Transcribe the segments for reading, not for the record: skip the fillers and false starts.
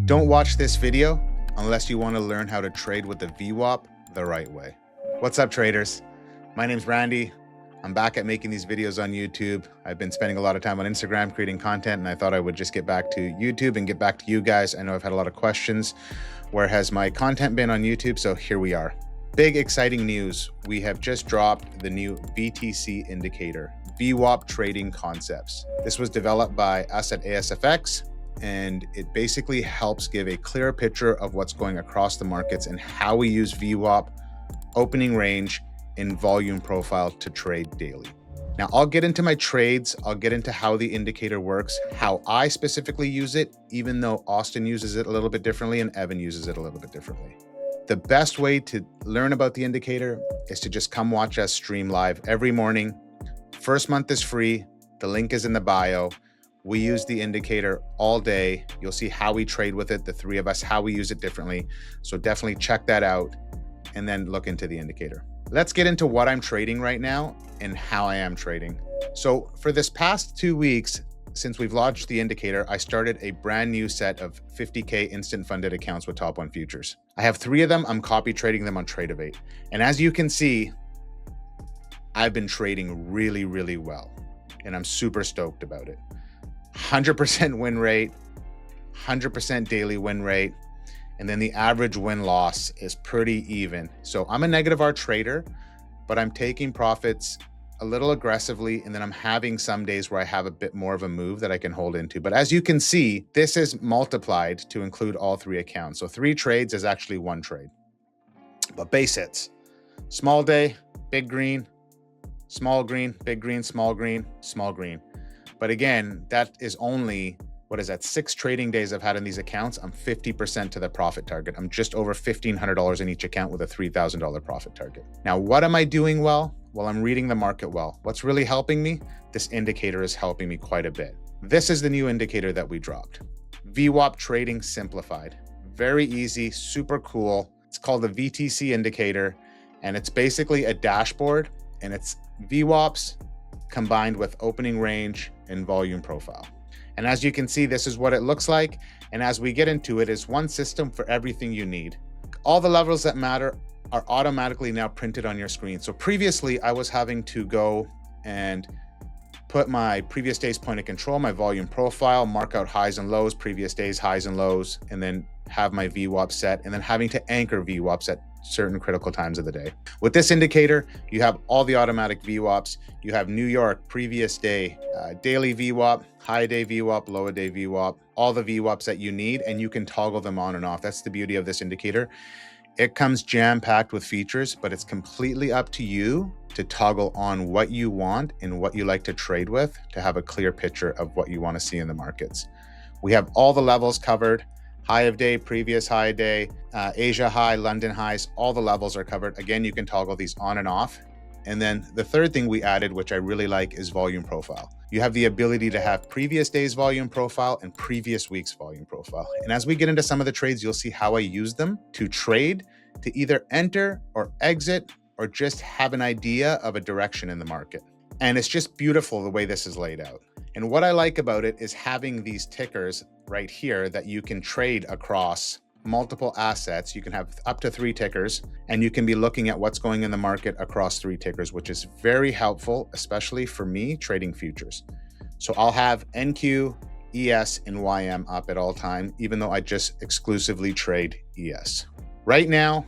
Don't watch this video unless you want to learn how to trade with the VWAP the right way. What's up, traders? My name's Randy. I'm back at making these videos on YouTube. I've been spending a lot of time on Instagram creating content, and I thought I would just get back to YouTube and get back to you guys. I know I've had a lot of questions. Where has my content been on YouTube? So here we are. Big exciting news. We have just dropped the new VTC Indicator, VWAP Trading Concepts. This was developed by us at ASFX, and it basically helps give a clearer picture of what's going across the markets and how we use VWAP, opening range, and volume profile to trade daily. Now, I'll get into my trades. I'll get into how the indicator works, how I specifically use it, even though Austin uses it a little bit differently and Evan uses it a little bit differently. The best way to learn about the indicator is to just come watch us stream live every morning. First month is free. The link is in the bio. We use the indicator all day. You'll see how we trade with it, the three of us, how we use it differently. So definitely check that out and then look into the indicator. Let's get into what I'm trading right now and how I am trading. So for this past 2 weeks, since we've launched the indicator, I started a brand new set of 50K instant funded accounts with Top 1 Futures. I have 3 of them. I'm copy trading them on Tradeovate. And as you can see, I've been trading really, really well. And I'm super stoked about it. 100% win rate, 100% daily win rate. And then the average win-loss is pretty even. So I'm a negative R trader, but I'm taking profits a little aggressively. And then I'm having some days where I have a bit more of a move that I can hold into. But as you can see, this is multiplied to include all 3 accounts. So 3 trades is actually 1 trade. But base hits, small day, big green, small green, big green, small green, small green. But again, that is only, 6 trading days I've had in these accounts. I'm 50% to the profit target. I'm just over $1,500 in each account with a $3,000 profit target. Now, what am I doing well? Well, I'm reading the market well. What's really helping me? This indicator is helping me quite a bit. This is the new indicator that we dropped. VWAP Trading Simplified. Very easy, super cool. It's called the VTC Indicator, and it's basically a dashboard, and it's VWAPs combined with opening range and volume profile. And as you can see, this is what it looks like. And as we get into it, is one system for everything you need. All the levels that matter are automatically now printed on your screen. So previously I was having to go and put my previous day's point of control, my volume profile, mark out highs and lows, previous days highs and lows, and then have my VWAP set, and then having to anchor VWAPs at certain critical times of the day. With this indicator, you have all the automatic VWAPs. You have New York, previous day, daily VWAP, high day VWAP, low day VWAP, all the VWAPs that you need, and you can toggle them on and off. That's the beauty of this indicator. It comes jam-packed with features, but it's completely up to you to toggle on what you want and what you like to trade with to have a clear picture of what you want to see in the markets. We have all the levels covered. High of day, previous high day, Asia high, London highs, all the levels are covered. Again, you can toggle these on and off. And then the third thing we added, which I really like, is volume profile. You have the ability to have previous day's volume profile and previous week's volume profile. And as we get into some of the trades, you'll see how I use them to trade, to either enter or exit, or just have an idea of a direction in the market. And it's just beautiful the way this is laid out. And what I like about it is having these tickers right here that you can trade across multiple assets. You can have up to 3 tickers, and you can be looking at what's going in the market across 3 tickers, which is very helpful, especially for me trading futures. So I'll have NQ, ES, and YM up at all time, even though I just exclusively trade ES. Right now,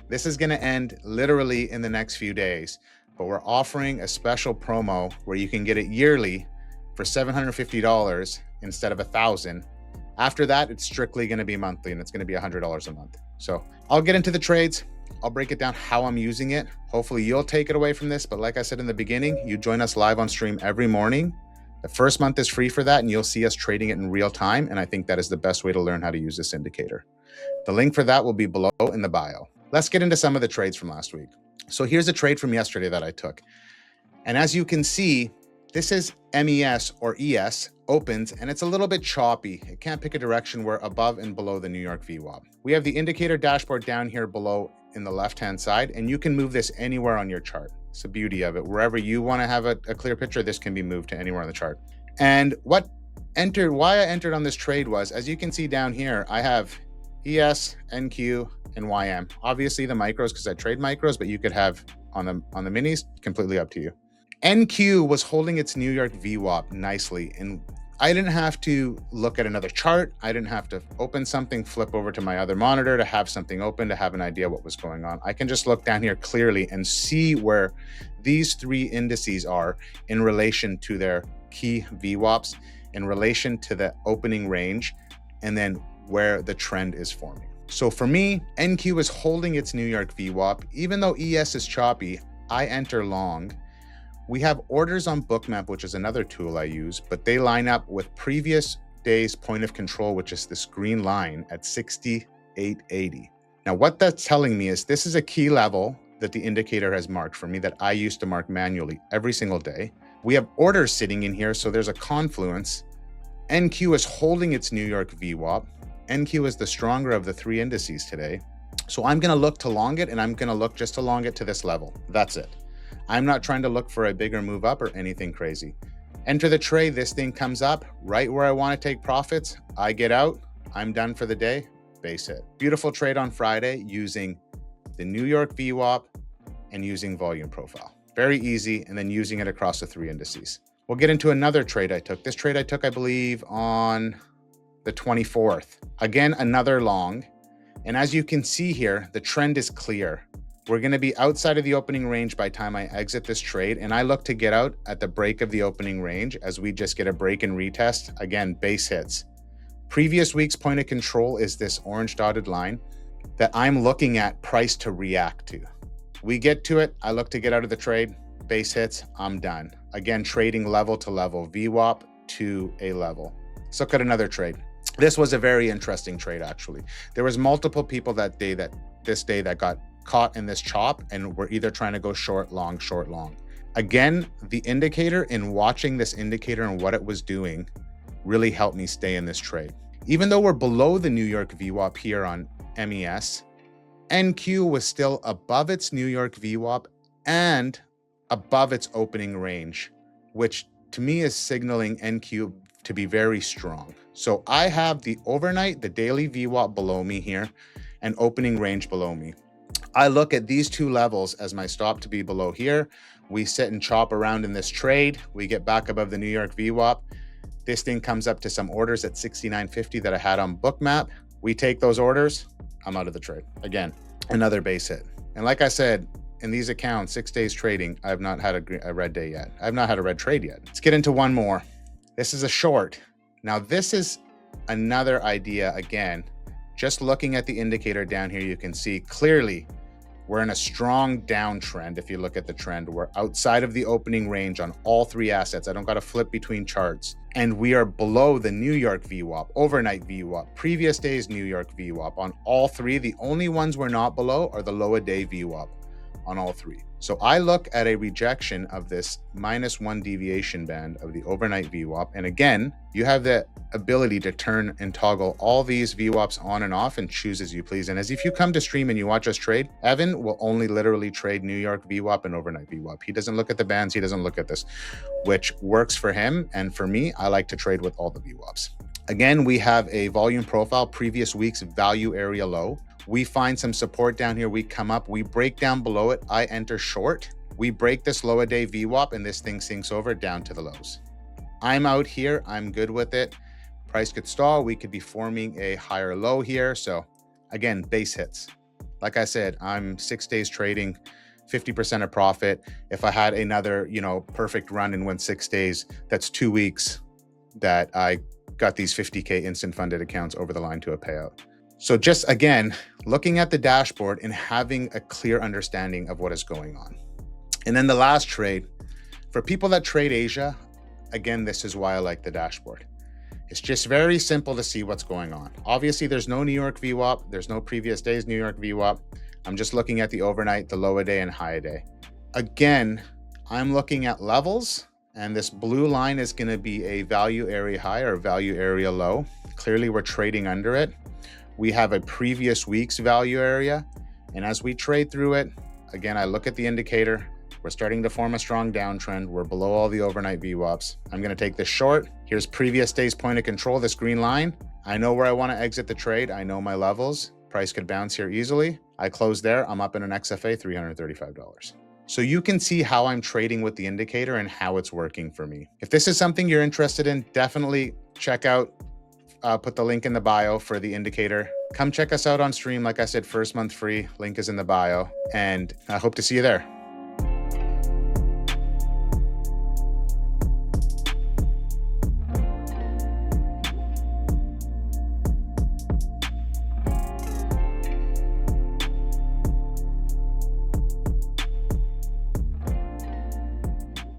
this is going to end literally in the next few days, but we're offering a special promo where you can get it yearly for $750 instead of $1,000. After that, it's strictly going to be monthly, and it's going to be $100 a month. So I'll get into the trades. I'll break it down how I'm using it. Hopefully you'll take it away from this. But like I said in the beginning, you join us live on stream every morning. The first month is free for that, and you'll see us trading it in real time. And I think that is the best way to learn how to use this indicator. The link for that will be below in the bio. Let's get into some of the trades from last week. So here's a trade from yesterday that I took. And as you can see, this is MES or ES opens, and it's a little bit choppy. It can't pick a direction. We're above and below the New York VWAP. We have the indicator dashboard down here below in the left-hand side, and you can move this anywhere on your chart. It's the beauty of it. Wherever you want to have a clear picture, this can be moved to anywhere on the chart. And what why I entered on this trade was, as you can see down here, I have ES, NQ, and YM. Obviously the micros, because I trade micros, but you could have on the minis, completely up to you. NQ was holding its New York VWAP nicely, and I didn't have to look at another chart. I didn't have to open something, flip over to my other monitor to have something open to have an idea what was going on. I can just look down here clearly and see where these three indices are in relation to their key VWAPs, in relation to the opening range, and then where the trend is forming. So for me, NQ is holding its New York VWAP. Even though ES is choppy, I enter long. We have orders on Bookmap, which is another tool I use, but they line up with previous day's point of control, which is this green line at 68.80. Now, what that's telling me is this is a key level that the indicator has marked for me that I used to mark manually every single day. We have orders sitting in here, so there's a confluence. NQ is holding its New York VWAP. NQ is the stronger of the three indices today. So I'm going to look to long it, and I'm going to look just to long it to this level. That's it. I'm not trying to look for a bigger move up or anything crazy. Enter the trade, this thing comes up right where I want to take profits. I get out, I'm done for the day, base hit. Beautiful trade on Friday using the New York VWAP and using volume profile. Very easy, and then using it across the three indices. We'll get into another trade I took. This trade I took, I believe, on the 24th. Again, another long. And as you can see here, the trend is clear. We're going to be outside of the opening range by the time I exit this trade, and I look to get out at the break of the opening range as we just get a break and retest. Again, base hits. Previous week's point of control is this orange dotted line that I'm looking at price to react to. We get to it, I look to get out of the trade, base hits, I'm done. Again, trading level to level, VWAP to a level. Let's look at another trade. This was a very interesting trade, actually. There was multiple people this day that got caught in this chop and we're either trying to go short, long, short, long. Again, the indicator, in watching this indicator and what it was doing, really helped me stay in this trade. Even though we're below the New York VWAP here on MES, NQ was still above its New York VWAP and above its opening range, which to me is signaling NQ to be very strong. So I have the overnight, the daily VWAP below me here, and opening range below me. I look at these two levels as my stop to be below here. We sit and chop around in this trade. We get back above the New York VWAP. This thing comes up to some orders at 69.50 that I had on Bookmap. We take those orders. I'm out of the trade. Again, another base hit. And like I said, in these accounts, 6 days trading, I have not had a red day yet. I've not had a red trade yet. Let's get into one more. This is a short. Now, this is another idea. Again, just looking at the indicator down here, you can see clearly we're in a strong downtrend. If you look at the trend, we're outside of the opening range on all three assets. I don't got to flip between charts. And we are below the New York VWAP, overnight VWAP, previous day's New York VWAP on all three. The only ones we're not below are the lower day VWAP on all three. So I look at a rejection of this -1 deviation band of the overnight VWAP. And again, you have the ability to turn and toggle all these VWAPs on and off and choose as you please. And as if you come to stream and you watch us trade, Evan will only literally trade New York VWAP and overnight VWAP. He doesn't look at the bands. He doesn't look at this, which works for him. And for me, I like to trade with all the VWAPs. Again, we have a volume profile, previous week's value area low. We find some support down here. We come up, we break down below it. I enter short. We break this lower day VWAP and this thing sinks over down to the lows. I'm out here. I'm good with it. Price could stall. We could be forming a higher low here. So again, base hits. Like I said, I'm 6 days trading, 50% of profit. If I had another, perfect run and went 6 days, that's 2 weeks that I got these 50K instant funded accounts over the line to a payout. So just again, looking at the dashboard and having a clear understanding of what is going on. And then the last trade, for people that trade Asia, again, this is why I like the dashboard. It's just very simple to see what's going on. Obviously, there's no New York VWAP. There's no previous day's New York VWAP. I'm just looking at the overnight, the lower day and high day. Again, I'm looking at levels, and this blue line is going to be a value area high or value area low. Clearly, we're trading under it. We have a previous week's value area. And as we trade through it, again, I look at the indicator We're starting to form a strong downtrend. We're below all the overnight VWAPs. I'm going to take this short. Here's previous day's point of control, this green line. I know where I want to exit the trade. I know my levels. Price could bounce here easily. I close there. I'm up in an XFA, $335. So you can see how I'm trading with the indicator and how it's working for me. If this is something you're interested in, definitely check out, put the link in the bio for the indicator. Come check us out on stream. Like I said, first month free. Link is in the bio, and I hope to see you there.